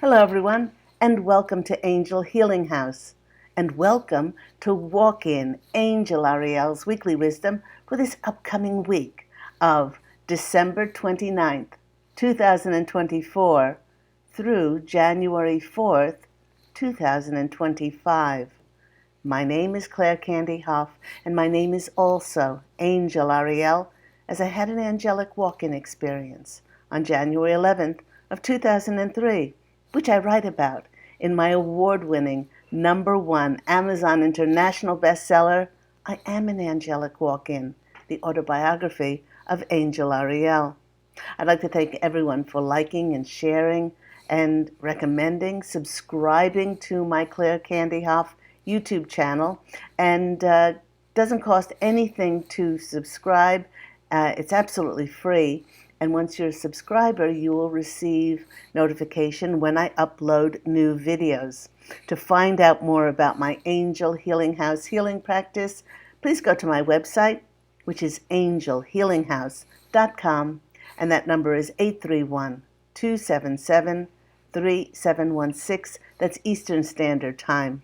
Hello, everyone, and welcome to Angel Healing House. And welcome to Walk In Angel Ariel's Weekly Wisdom for this upcoming week of December 29th, 2024 through January 4th, 2025. My name is Claire Candy Hoff, and my name is also Angel Ariel, as I had an angelic walk-in experience on January 11th of 2003, which I write about in my award-winning #1 Amazon International bestseller, I Am an Angelic Walk-In, the autobiography of Angel Ariel. I'd like to thank everyone for liking and sharing and recommending, subscribing to my Claire Candy Hoff YouTube channel. And doesn't cost anything to subscribe. It's absolutely free. And once you're a subscriber, you will receive notification when I upload new videos. To find out more about my Angel Healing House healing practice, please go to my website, which is angelhealinghouse.com. And that number is 831-277-3716. That's Eastern Standard Time.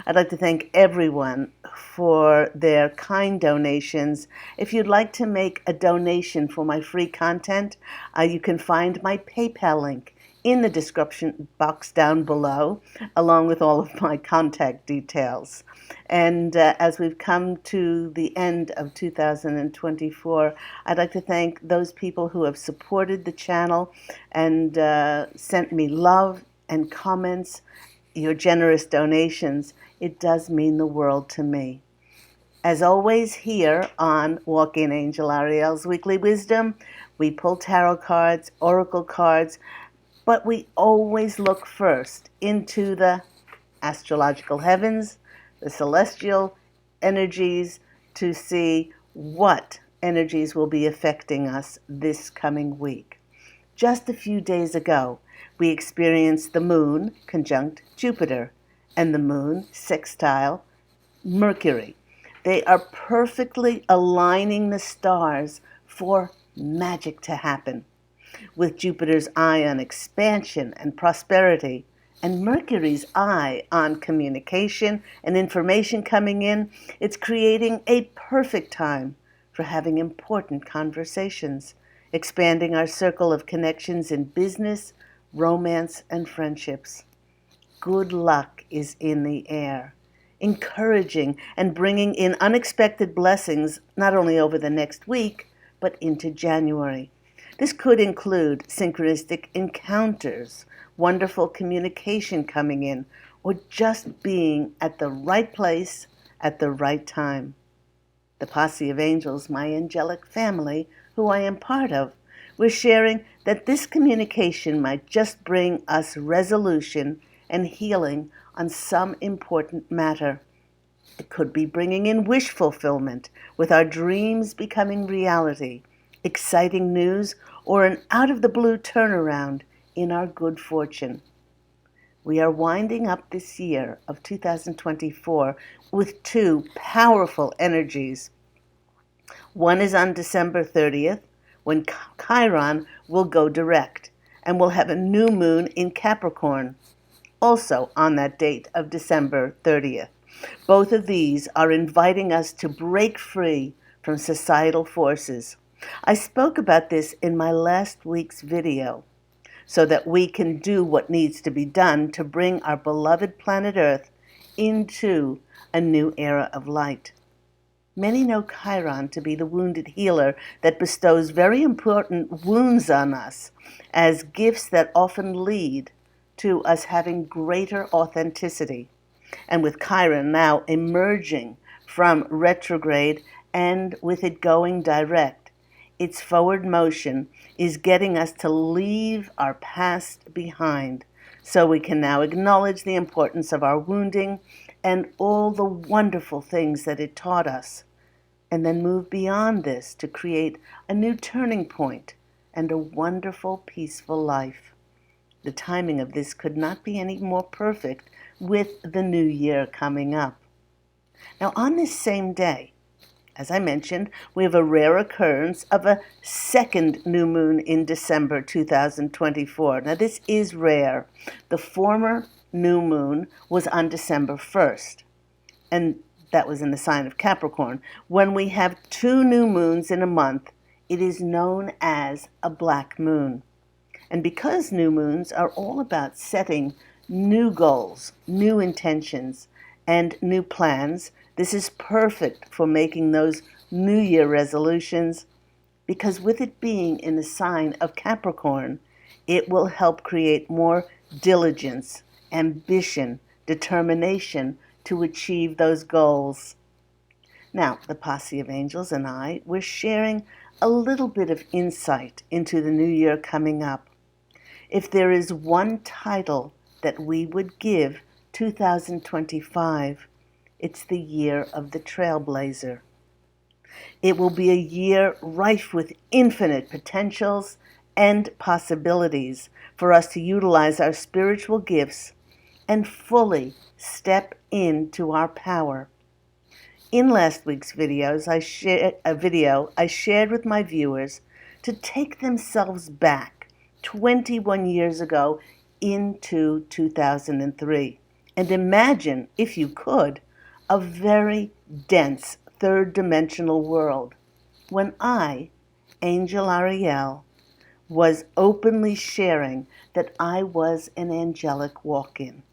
I'd like to thank everyone for their kind donations. If you'd like to make a donation for my free content, you can find my PayPal link in the description box down below, along with all of my contact details. And as we've come to the end of 2024, I'd like to thank those people who have supported the channel and sent me love and comments. Your generous donations. It does mean the world to me. As always, here on Walk In Angel Ariel's Weekly Wisdom, we pull tarot cards, oracle cards, but we always look first into the astrological heavens, the celestial energies, to see what energies will be affecting us this coming week. Just a few days ago, we experienced the moon conjunct Jupiter and the moon sextile Mercury. They are perfectly aligning the stars for magic to happen. With Jupiter's eye on expansion and prosperity, and Mercury's eye on communication and information coming in, it's creating a perfect time for having important conversations, expanding our circle of connections in business, romance, and friendships. Good luck is in the air, encouraging and bringing in unexpected blessings not only over the next week, but into January. This could include synchronistic encounters, wonderful communication coming in, or just being at the right place at the right time. The posse of angels, my angelic family, who I am part of, we're sharing that this communication might just bring us resolution and healing on some important matter. It could be bringing in wish fulfillment, with our dreams becoming reality, exciting news, or an out-of-the-blue turnaround in our good fortune. We are winding up this year of 2024 with two powerful energies. One is on December 30th, when Chiron will go direct, and we'll have a new moon in Capricorn, also on that date of December 30th. Both of these are inviting us to break free from societal forces. I spoke about this in my last week's video, so that we can do what needs to be done to bring our beloved planet Earth into a new era of light. Many know Chiron to be the wounded healer that bestows very important wounds on us as gifts that often lead to us having greater authenticity. And with Chiron now emerging from retrograde and with it going direct, its forward motion is getting us to leave our past behind, so we can now acknowledge the importance of our wounding and all the wonderful things that it taught us, and then move beyond this to create a new turning point and a wonderful, peaceful life. The timing of this could not be any more perfect with the new year coming up. Now, on this same day, As I mentioned, we have a rare occurrence of a second new moon in December 2024. Now, this is rare. The former new moon was on December 1st, and that was in the sign of Capricorn. When we have two new moons in a month, it is known as a black moon. And because new moons are all about setting new goals, new intentions, and new plans, this is perfect for making those New Year resolutions, because with it being in the sign of Capricorn, it will help create more diligence, ambition, determination to achieve those goals. Now, the posse of angels and we're sharing a little bit of insight into the new year coming up. If there is one title that we would give 2025, it's the year of the trailblazer. It will be a year rife with infinite potentials and possibilities for us to utilize our spiritual gifts and fully step into our power. In last week's videos, I shared with my viewers to take themselves back 21 years ago into 2003 and imagine, if you could, a very dense third-dimensional world when I, Angel Ariel, was openly sharing that I was an angelic walk-in.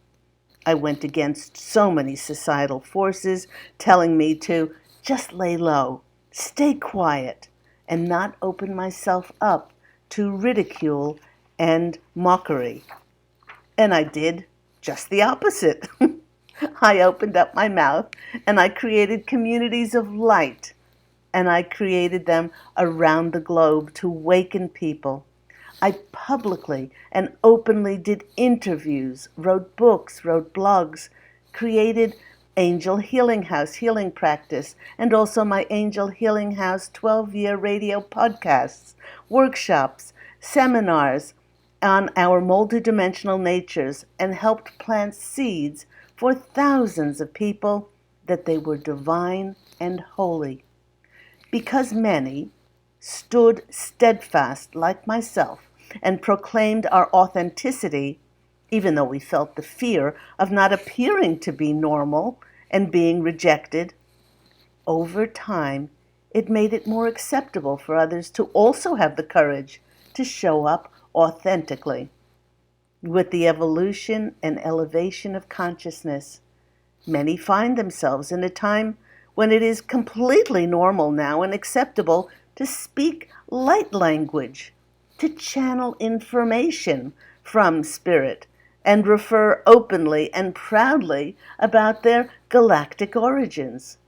I went against so many societal forces telling me to just lay low, stay quiet, and not open myself up to ridicule and mockery. And I did just the opposite. I opened up my mouth and I created communities of light, and I created them around the globe to waken people. I publicly and openly did interviews, wrote books, wrote blogs, created Angel Healing House healing practice, and also my Angel Healing House 12-year radio podcasts, workshops, seminars on our multidimensional natures, and helped plant seeds for thousands of people that they were divine and holy. Because many stood steadfast like myself and proclaimed our authenticity, even though we felt the fear of not appearing to be normal and being rejected, over time it made it more acceptable for others to also have the courage to show up authentically. With the evolution and elevation of consciousness, many find themselves in a time when it is completely normal now and acceptable to speak light language, to channel information from spirit, and refer openly and proudly about their galactic origins.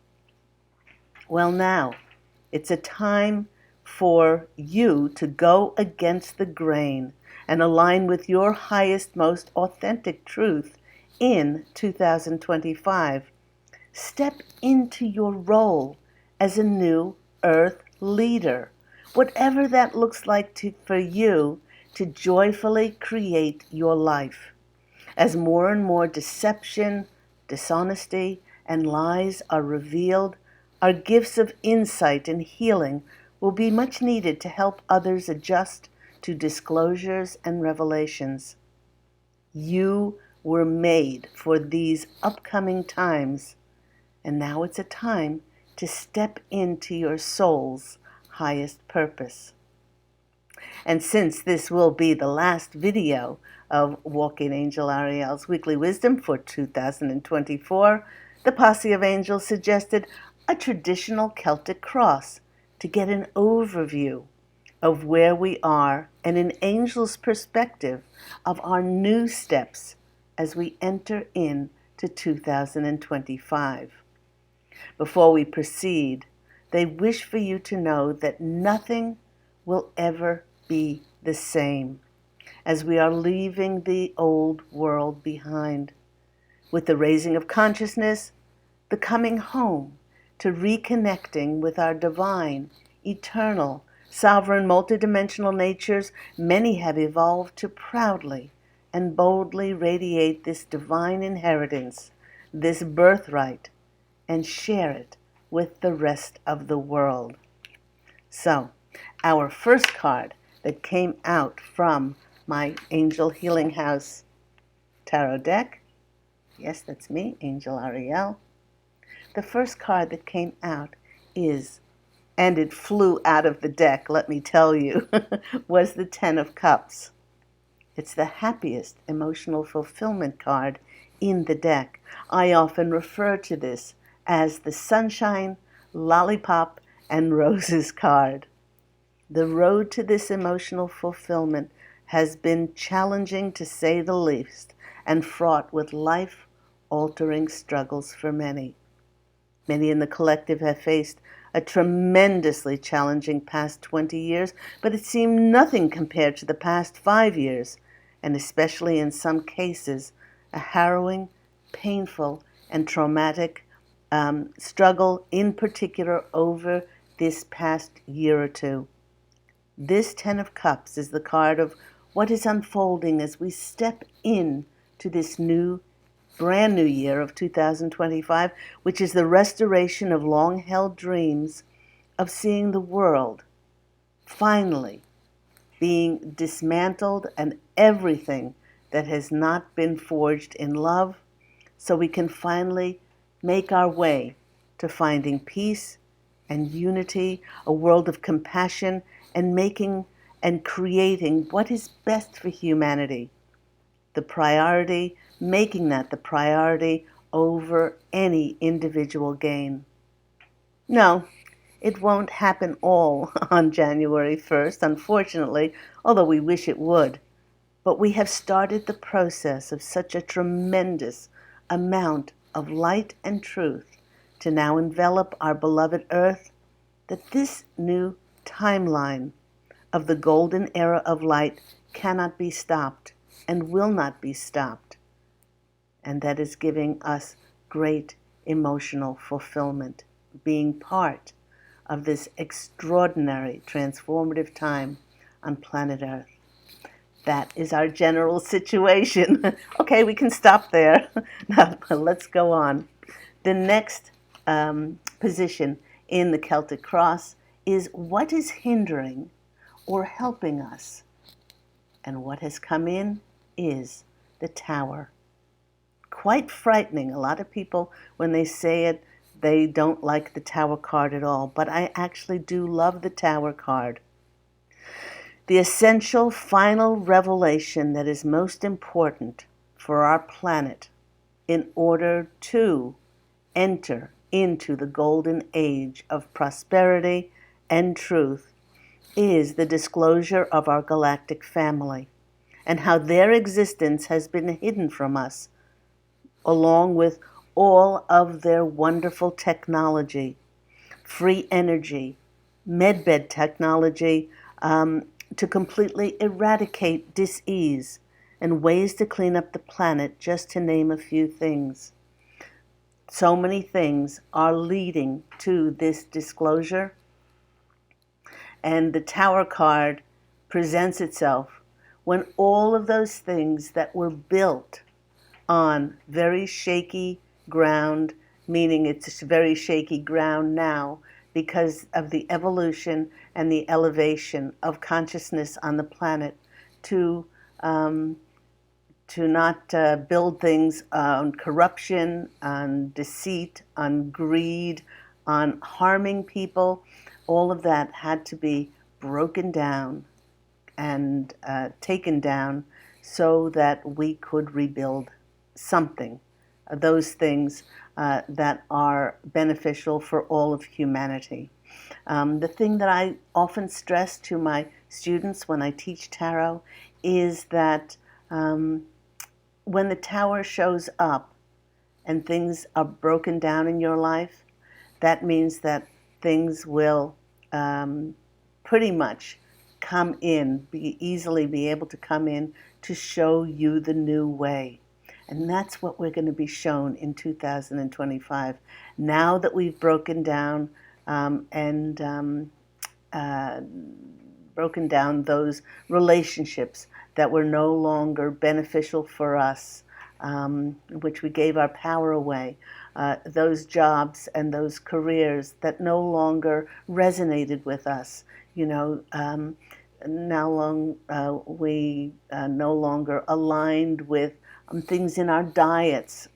Well, now, it's a time for you to go against the grain and align with your highest, most authentic truth in 2025. Step into your role as a new Earth leader, whatever that looks like for you to joyfully create your life. As more and more deception, dishonesty, and lies are revealed, our gifts of insight and healing will be much needed to help others adjust to disclosures and revelations. You were made for these upcoming times, and now it's a time to step into your soul's highest purpose. And since this will be the last video of Walking Angel Ariel's Weekly Wisdom for 2024, the Posse of Angels suggested a traditional Celtic cross to get an overview of where we are and an angel's perspective of our new steps as we enter into 2025. Before we proceed, they wish for you to know that nothing will ever be the same as we are leaving the old world behind. With the raising of consciousness, the coming home to reconnecting with our divine, eternal, sovereign, multidimensional natures, many have evolved to proudly and boldly radiate this divine inheritance, this birthright, and share it with the rest of the world. So, our first card that came out from my Angel Healing House tarot deck, yes, that's me, Angel Ariel. The first card that came out is, and it flew out of the deck, let me tell you, was the Ten of Cups. It's the happiest emotional fulfillment card in the deck. I often refer to this as the sunshine, lollipop, and roses card. The road to this emotional fulfillment has been challenging to say the least and fraught with life-altering struggles for many. Many in the collective have faced a tremendously challenging past 20 years, but it seemed nothing compared to the past 5 years, and especially in some cases, a harrowing, painful, and traumatic struggle, in particular over this past year or two. This Ten of Cups is the card of what is unfolding as we step in to this brand new year of 2025, which is the restoration of long-held dreams of seeing the world finally being dismantled and everything that has not been forged in love, so we can finally make our way to finding peace and unity, a world of compassion, and making and creating what is best for humanity. The priority, making that the priority over any individual gain. No, it won't happen all on January 1st, unfortunately, although we wish it would. But we have started the process of such a tremendous amount of light and truth to now envelop our beloved Earth that this new timeline of the golden era of light cannot be stopped and will not be stopped. And that is giving us great emotional fulfillment, being part of this extraordinary transformative time on planet Earth. That is our general situation. Okay, we can stop there. Now, let's go on. The next position in the Celtic cross is what is hindering or helping us. And what has come in is the Tower. Quite frightening. A lot of people, when they say it, they don't like the Tower card at all. But I actually do love the Tower card. The essential final revelation that is most important for our planet in order to enter into the golden age of prosperity and truth is the disclosure of our galactic family and how their existence has been hidden from us, along with all of their wonderful technology, free energy, medbed technology, to completely eradicate dis-ease and ways to clean up the planet, just to name a few things. So many things are leading to this disclosure, and the Tower card presents itself when all of those things that were built on very shaky ground, meaning it's very shaky ground now because of the evolution and the elevation of consciousness on the planet, to not build things on corruption, on deceit, on greed, on harming people. All of that had to be broken down and taken down so that we could rebuild something, those things that are beneficial for all of humanity. The thing that I often stress to my students when I teach tarot is that when the Tower shows up and things are broken down in your life, that means that things will pretty much come in, easily be able to come in to show you the new way. And that's what we're going to be shown in 2025. Now that we've broken down broken down those relationships that were no longer beneficial for us, which we gave our power away. those jobs and those careers that no longer resonated with us. You know, we no longer aligned with things in our diets,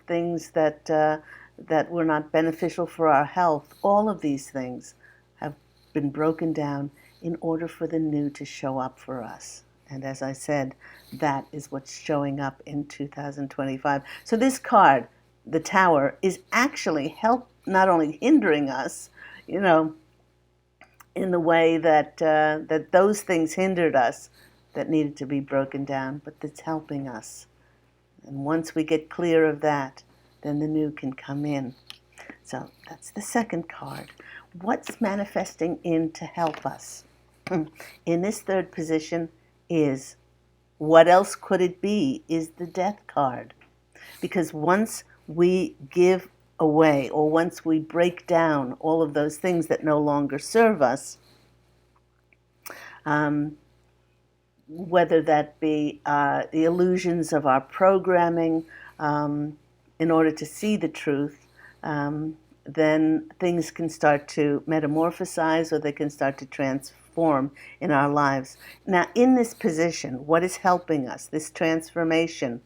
things that were not beneficial for our health. All of these things have been broken down in order for the new to show up for us. And as I said, that is what's showing up in 2025. So this card, the Tower, is actually not only hindering us, you know, in the way that that those things hindered us that needed to be broken down, but it's helping us. And once we get clear of that, then the new can come in. So that's the second card. What's manifesting in to help us? In this third position is, what else could it be, is the Death card. Because once we give away, or once we break down all of those things that no longer serve us, whether that be the illusions of our programming, in order to see the truth, then things can start to metamorphosize, or they can start to transform in our lives. Now, in this position, what is helping us, this transformation,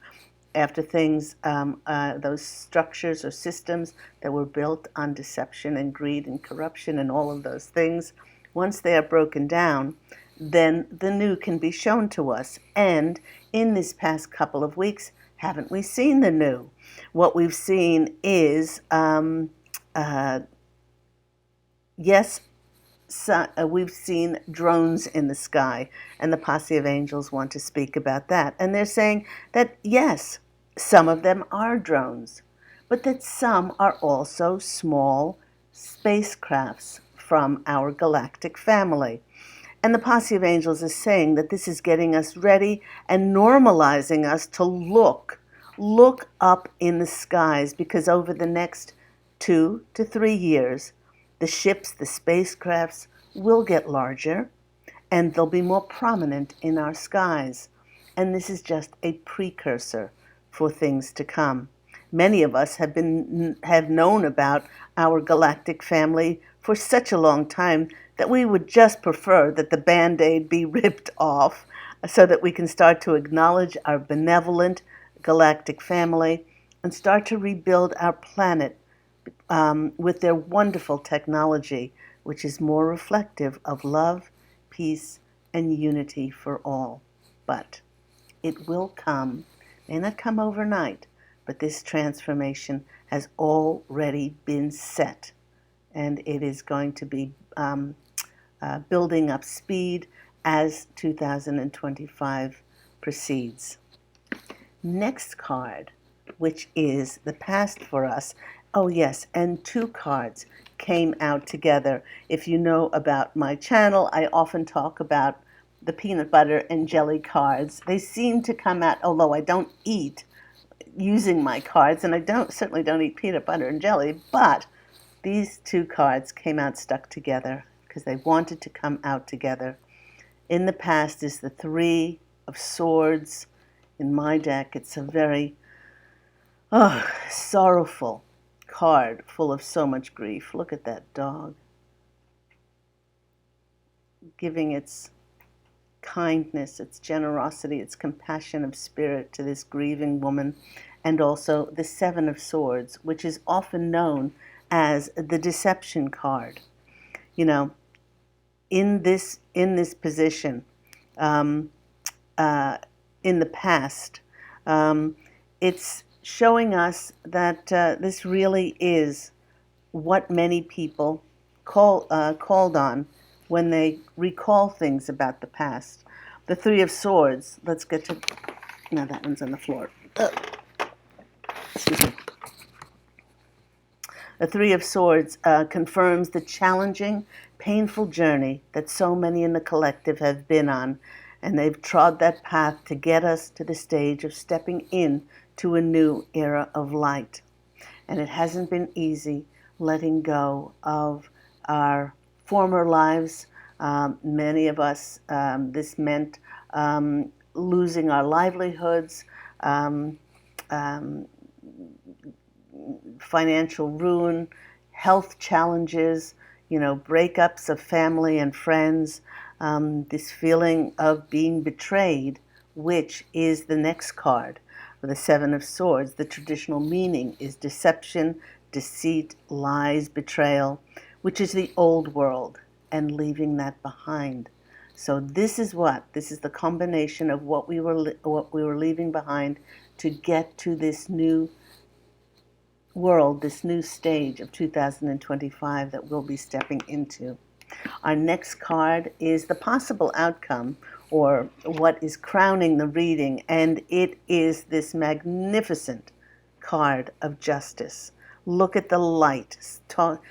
after things, those structures or systems that were built on deception and greed and corruption and all of those things, once they are broken down, then the new can be shown to us. And in this past couple of weeks, haven't we seen the new? What we've seen is, yes, we've seen drones in the sky, and the posse of angels want to speak about that. And they're saying that, yes, some of them are drones, but that some are also small spacecrafts from our galactic family. And the posse of angels is saying that this is getting us ready and normalizing us to look up in the skies, because over the next 2 to 3 years, the ships, the spacecrafts will get larger, and they'll be more prominent in our skies. And this is just a precursor for things to come. Many of us have known about our galactic family for such a long time that we would just prefer that the Band-Aid be ripped off, so that we can start to acknowledge our benevolent galactic family and start to rebuild our planet with their wonderful technology, which is more reflective of love, peace, and unity for all. But it will come. May not come overnight, but this transformation has already been set, and it is going to be building up speed as 2025 proceeds. Next card, which is the past for us. Oh yes, and 2 cards came out together. If you know about my channel, I often talk about the peanut butter and jelly cards. They seem to come out, although I don't eat using my cards, and I certainly don't eat peanut butter and jelly, but these 2 cards came out stuck together because they wanted to come out together. In the past is the 3 of Swords. In my deck, it's a very sorrowful card, full of so much grief. Look at that dog, giving its kindness, its generosity, its compassion of spirit to this grieving woman. And also the 7 of Swords, which is often known as the deception card. You know, in this position, in the past, it's showing us that this really is what many people called on when they recall things about the past. The 3 of Swords, let's get to, now that one's on the floor. Excuse me. The 3 of Swords confirms the challenging, painful journey that so many in the collective have been on, and they've trod that path to get us to the stage of stepping in to a new era of light. And it hasn't been easy letting go of our former lives. Many of us, this meant losing our livelihoods, financial ruin, health challenges, breakups of family and friends, this feeling of being betrayed, which is the next card. The Seven of Swords, the traditional meaning is deception, deceit, lies, betrayal, which is the old world, and leaving that behind. So this is the combination of what we were leaving behind to get to this new world, this new stage of 2025 that we'll be stepping into. Our next card is the possible outcome, or what is crowning the reading, and it is this magnificent card of justice. Look at the light.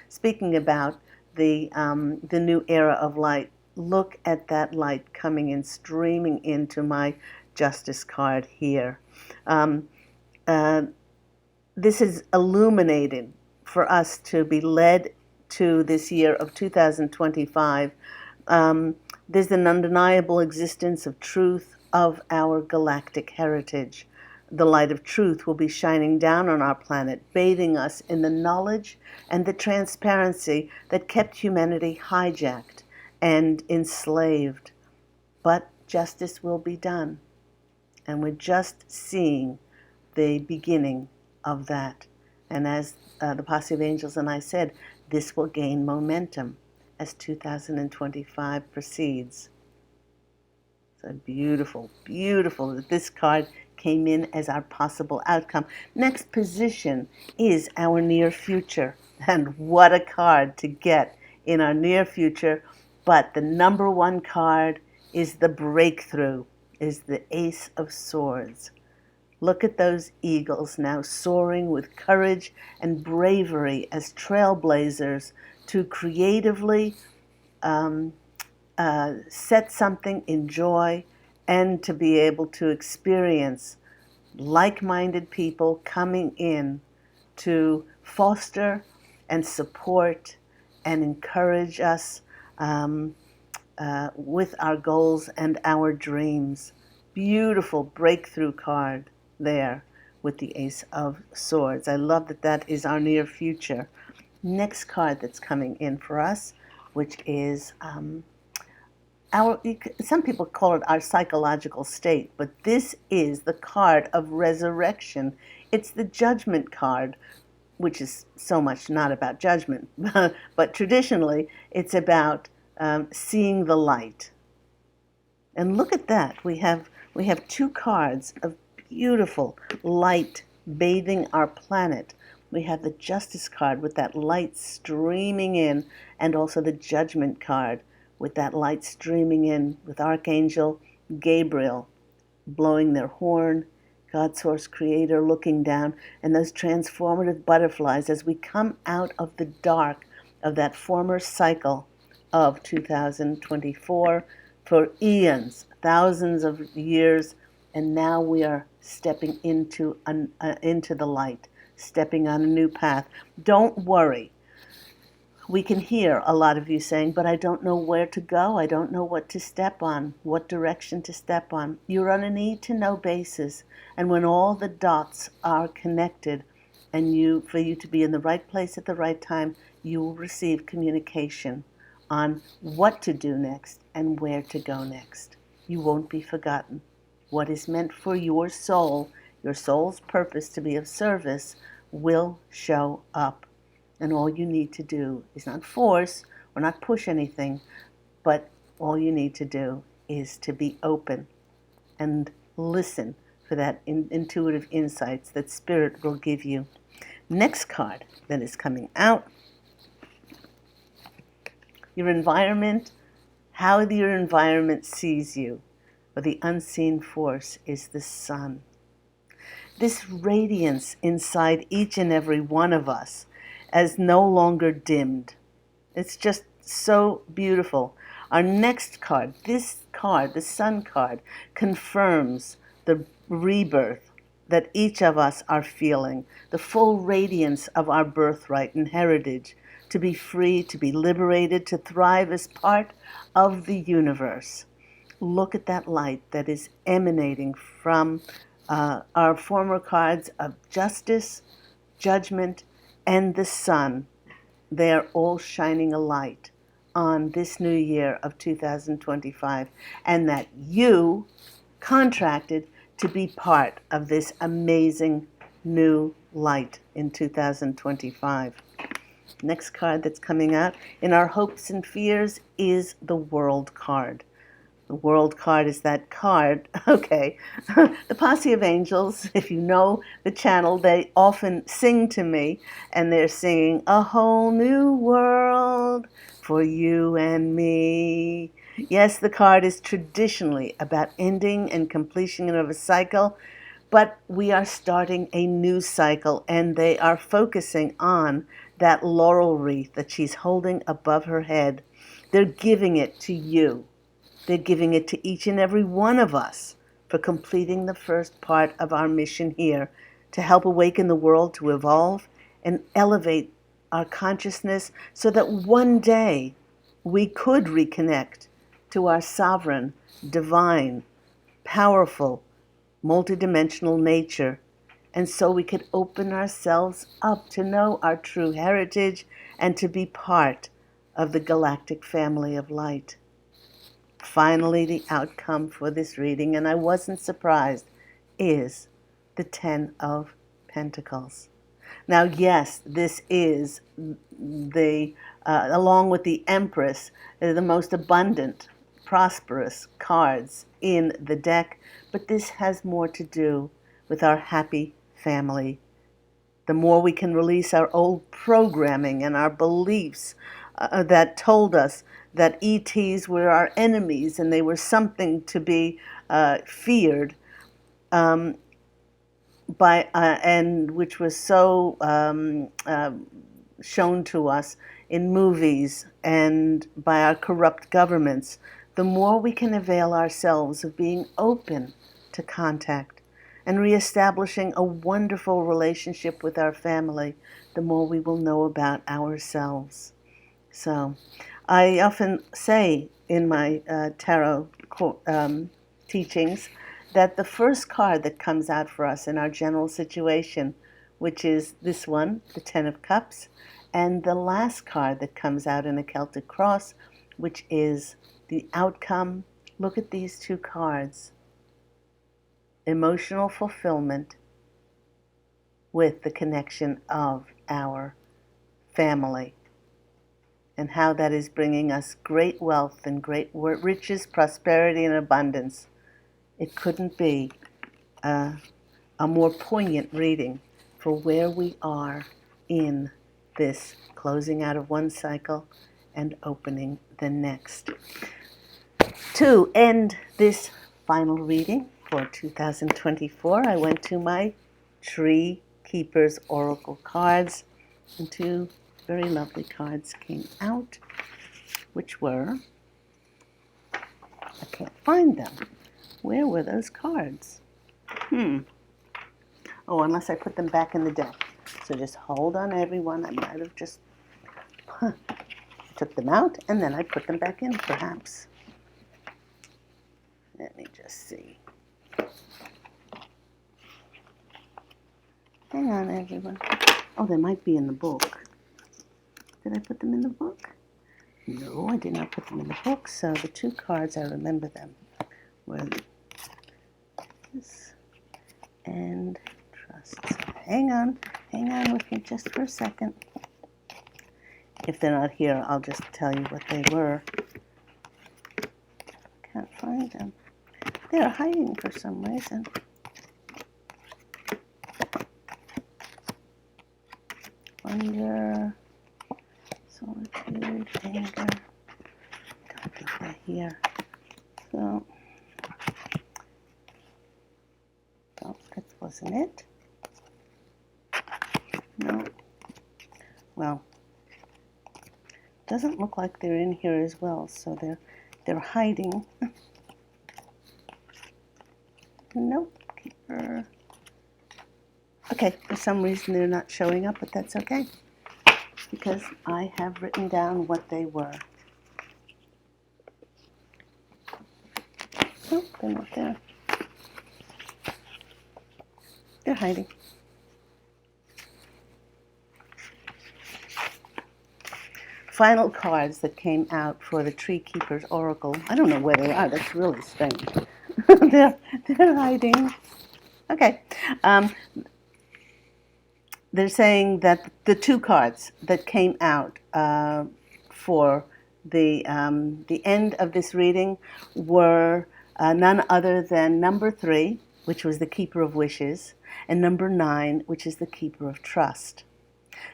Speaking about the new era of light, look at that light coming in, streaming into my justice card here. This is illuminated for us to be led to this year of 2025. There's an undeniable existence of truth of our galactic heritage. The light of truth will be shining down on our planet, bathing us in the knowledge and the transparency that kept humanity hijacked and enslaved. But justice will be done. And we're just seeing the beginning of that. And as the Posse of Angels and I said, this will gain momentum as 2025 proceeds. So beautiful, beautiful that this card came in as our possible outcome. Next position is our near future. And what a card to get in our near future. But the number one card is the breakthrough, is the Ace of Swords. Look at those eagles now soaring with courage and bravery as trailblazers to creatively set something in joy and to be able to experience like-minded people coming in to foster and support and encourage us with our goals and our dreams. Beautiful breakthrough card there with the Ace of Swords. I love that that is our near future. Next card that's coming in for us, which is some people call it our psychological state, but this is the card of resurrection. It's the Judgment card, which is so much not about judgment, but traditionally it's about seeing the light. And look at that. We have two cards of beautiful light bathing our planet. We have the Justice card with that light streaming in, and also the Judgment card with that light streaming in, with Archangel Gabriel blowing their horn, God Source Creator looking down, and those transformative butterflies as we come out of the dark of that former cycle of 2024 for eons, thousands of years, and now we are stepping into the light, stepping on a new path. Don't worry. We can hear a lot of you saying, but I don't know where to go. I don't know what to step on, what direction to step on. You're on a need-to-know basis. And when all the dots are connected, and for you to be in the right place at the right time, you will receive communication on what to do next and where to go next. You won't be forgotten. What is meant for your soul's purpose to be of service, will show up. And all you need to do is not force or not push anything, but all you need to do is to be open and listen for that intuitive insights that Spirit will give you. Next card that is coming out, your environment, how your environment sees you, or the unseen force is the sun. This radiance inside each and every one of us as no longer dimmed. It's just so beautiful. Our next card, this card, the Sun card, confirms the rebirth that each of us are feeling, the full radiance of our birthright and heritage, to be free, to be liberated, to thrive as part of the universe. Look at that light that is emanating from our former cards of justice, judgment, and the sun, they are all shining a light on this new year of 2025, and that you contracted to be part of this amazing new light in 2025. Next card that's coming out in our hopes and fears is the World card. The World card is that card, okay, the Posse of Angels, if you know the channel, they often sing to me, and they're singing a whole new world for you and me. Yes, the card is traditionally about ending and completion of a cycle, but we are starting a new cycle, and they are focusing on that laurel wreath that she's holding above her head. They're giving it to you. They're giving it to each and every one of us for completing the first part of our mission here to help awaken the world to evolve and elevate our consciousness so that one day we could reconnect to our sovereign, divine, powerful, multidimensional nature, and so we could open ourselves up to know our true heritage and to be part of the galactic family of light. Finally, the outcome for this reading, and I wasn't surprised, is the Ten of Pentacles. Now, yes, this is along with the Empress, the most abundant, prosperous cards in the deck, but this has more to do with our happy family. The more we can release our old programming and our beliefs that told us that ETs were our enemies and they were something to be feared, and which was so shown to us in movies and by our corrupt governments, the more we can avail ourselves of being open to contact and reestablishing a wonderful relationship with our family, the more we will know about ourselves. So I often say in my tarot teachings that the first card that comes out for us in our general situation, which is this one, the Ten of Cups, and the last card that comes out in a Celtic cross, which is the outcome. Look at these two cards. Emotional fulfillment with the connection of our family, and how that is bringing us great wealth and great riches, prosperity, and abundance. It couldn't be a more poignant reading for where we are in this closing out of one cycle and opening the next. To end this final reading for 2024, I went to my Tree Keepers Oracle cards, and two very lovely cards came out, which were, I can't find them. Where were those cards? Oh, unless I put them back in the deck. So just hold on, everyone. I might have just took them out and then I put them back in, perhaps. Let me just see. Hang on, everyone. Oh, they might be in the book. Did I put them in the book? No, I did not put them in the book. So the two cards, I remember them, were this and trust. So hang on with me just for a second. If they're not here, I'll just tell you what they were. Can't find them. They're hiding for some reason. Wonder, solitude, anger. Don't think they're here. So, oh, that wasn't it. No. Well, doesn't look like they're in here as well, so they're hiding. Nope. Keeper. Okay, for some reason they're not showing up, but that's okay, because I have written down what they were. Nope, they're not there. They're hiding. final cards that came out for the Tree Keeper's Oracle. I don't know where they are. That's really strange. they're hiding. Okay. They're saying that the two cards that came out for the end of this reading were none other than number 3, which was the Keeper of Wishes, and number 9, which is the Keeper of Trust.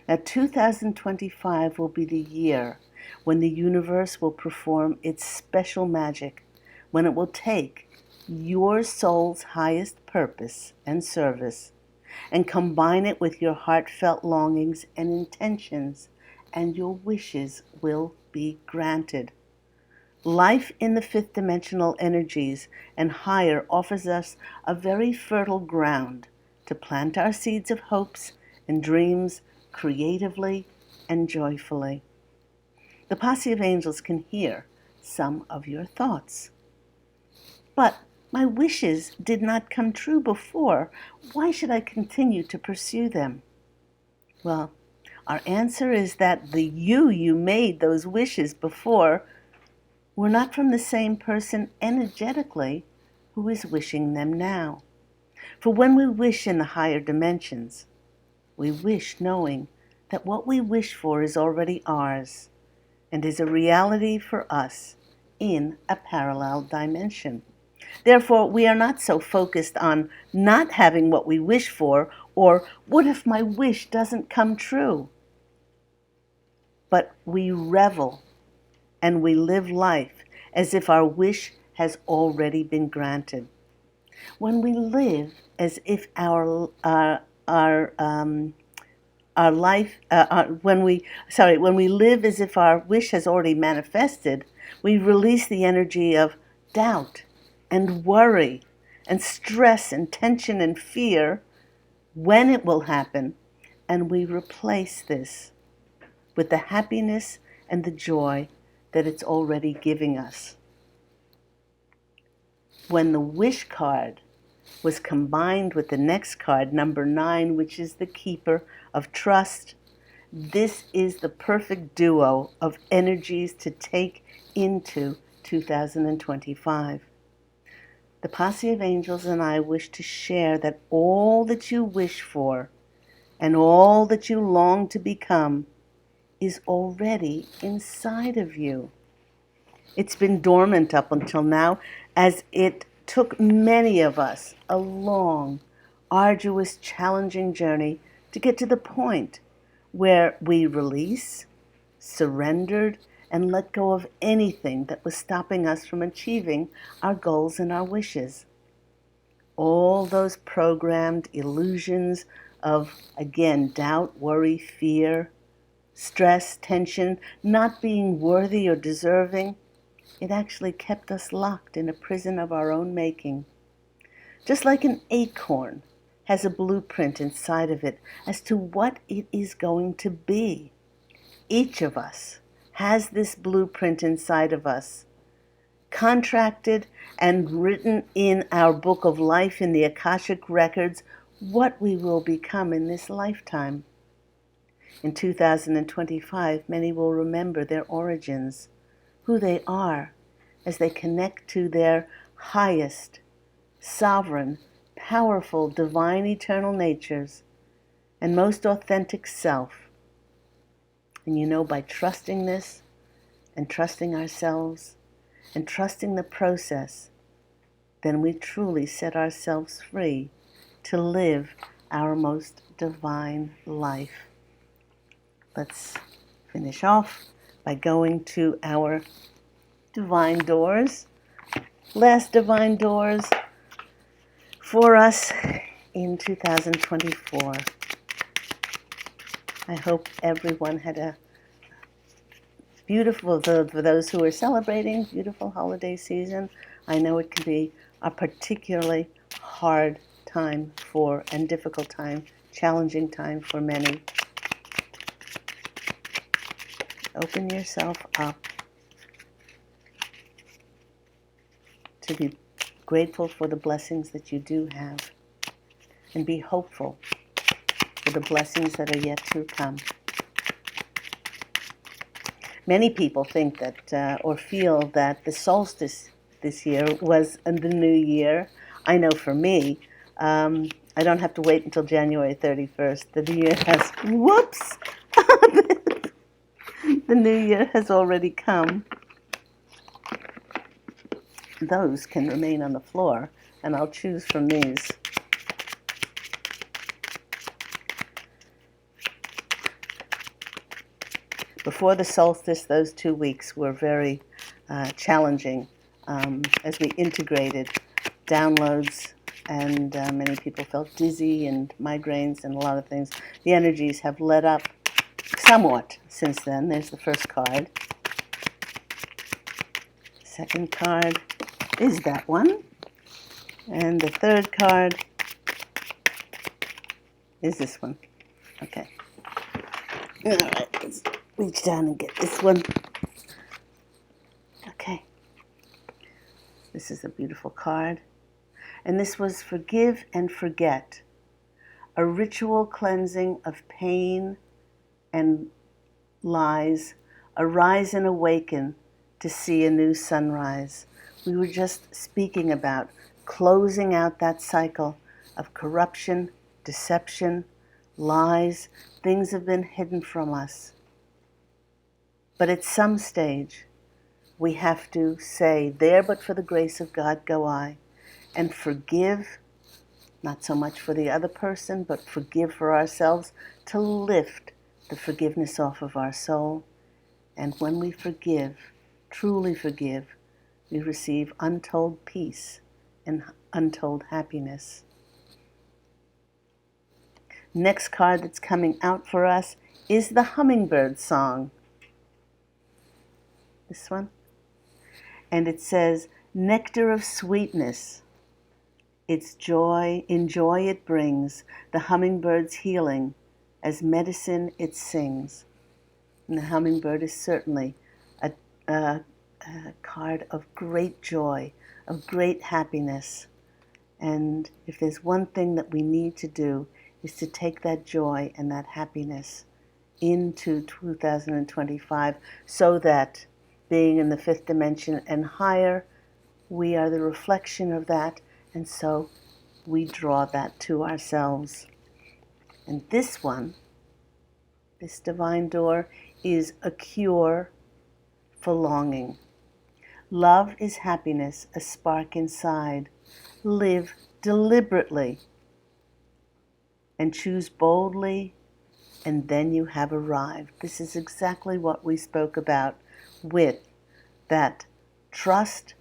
Now, 2025 will be the year when the universe will perform its special magic, when it will take your soul's highest purpose and service and combine it with your heartfelt longings and intentions, and your wishes will be granted. Life in the fifth dimensional energies and higher offers us a very fertile ground to plant our seeds of hopes and dreams creatively and joyfully. The posse of angels can hear some of your thoughts. But my wishes did not come true before. Why should I continue to pursue them? Well, our answer is that the you made those wishes before were not from the same person energetically who is wishing them now. For when we wish in the higher dimensions, we wish knowing that what we wish for is already ours and is a reality for us in a parallel dimension. Therefore, we are not so focused on not having what we wish for, or what if my wish doesn't come true? But we revel and we live life as if our wish has already been granted. When we live as if our life, when we live as if our wish has already manifested, we release the energy of doubt and worry and stress and tension and fear when it will happen, and we replace this with the happiness and the joy that it's already giving us. When the wish card was combined with the next card, number 9, which is the Keeper of Trust, this is the perfect duo of energies to take into 2025. The posse of angels and I wish to share that all that you wish for and all that you long to become is already inside of you. It's been dormant up until now, as it took many of us a long, arduous, challenging journey to get to the point where we release, surrendered, and let go of anything that was stopping us from achieving our goals and our wishes. All those programmed illusions of, again, doubt, worry, fear, stress, tension, not being worthy or deserving, it actually kept us locked in a prison of our own making. Just like an acorn has a blueprint inside of it as to what it is going to be, each of us has this blueprint inside of us, contracted and written in our book of life in the Akashic records, what we will become in this lifetime. In 2025, many will remember their origins, who they are, as they connect to their highest, sovereign, powerful, divine, eternal natures, and most authentic self. And you know, by trusting this, and trusting ourselves, and trusting the process, then we truly set ourselves free to live our most divine life. Let's finish off by going to our divine doors. Last divine doors for us in 2024. I hope everyone had a beautiful, for those who are celebrating, beautiful holiday season. I know it can be a particularly hard time for, and difficult time, challenging time for many. Open yourself up to be grateful for the blessings that you do have, and be hopeful for the blessings that are yet to come. Many people think that or feel that the solstice this year was the new year. I know for me, I don't have to wait until January 31st. The new year has, whoops, the new year has already come. Those can remain on the floor, and I'll choose from these. Before the solstice, those 2 weeks were very challenging as we integrated downloads, and many people felt dizzy and migraines and a lot of things. The energies have let up somewhat since then. There's the first card. Second card is that one. And the third card is this one. Okay. All right, let's reach down and get this one. Okay. This is a beautiful card. And this was Forgive and Forget, a ritual cleansing of pain and lies, arise and awaken to see a new sunrise. We were just speaking about closing out that cycle of corruption, deception, lies. Things have been hidden from us. But at some stage, we have to say, there but for the grace of God go I, and forgive, not so much for the other person, but forgive for ourselves, to lift the forgiveness off of our soul. And when we forgive, truly forgive, we receive untold peace and untold happiness. Next card that's coming out for us is the Hummingbird Song. This one. And it says, nectar of sweetness, its joy, in joy it brings, the hummingbird's healing, as medicine it sings. And the hummingbird is certainly a card of great joy, of great happiness. And if there's one thing that we need to do, is to take that joy and that happiness into 2025, so that being in the fifth dimension and higher, we are the reflection of that, and so we draw that to ourselves. And this one, this divine door, is a cure for longing. Love is happiness, a spark inside. Live deliberately and choose boldly, and then you have arrived. This is exactly what we spoke about with that trust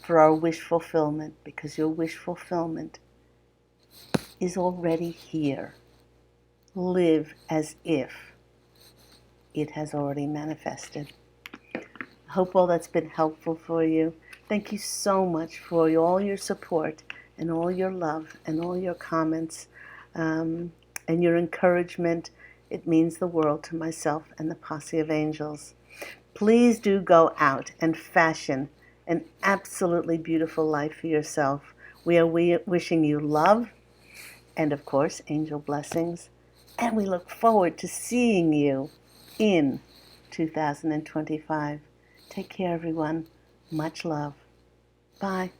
for our wish fulfillment, because your wish fulfillment is already here. Live as if it has already manifested. I hope all that's been helpful for you. Thank you so much for all your support and all your love and all your comments and your encouragement. It means the world to myself and the posse of angels. Please do go out and fashion an absolutely beautiful life for yourself. We are wishing you love and, of course, angel blessings. And we look forward to seeing you in 2025. Take care, everyone. Much love. Bye.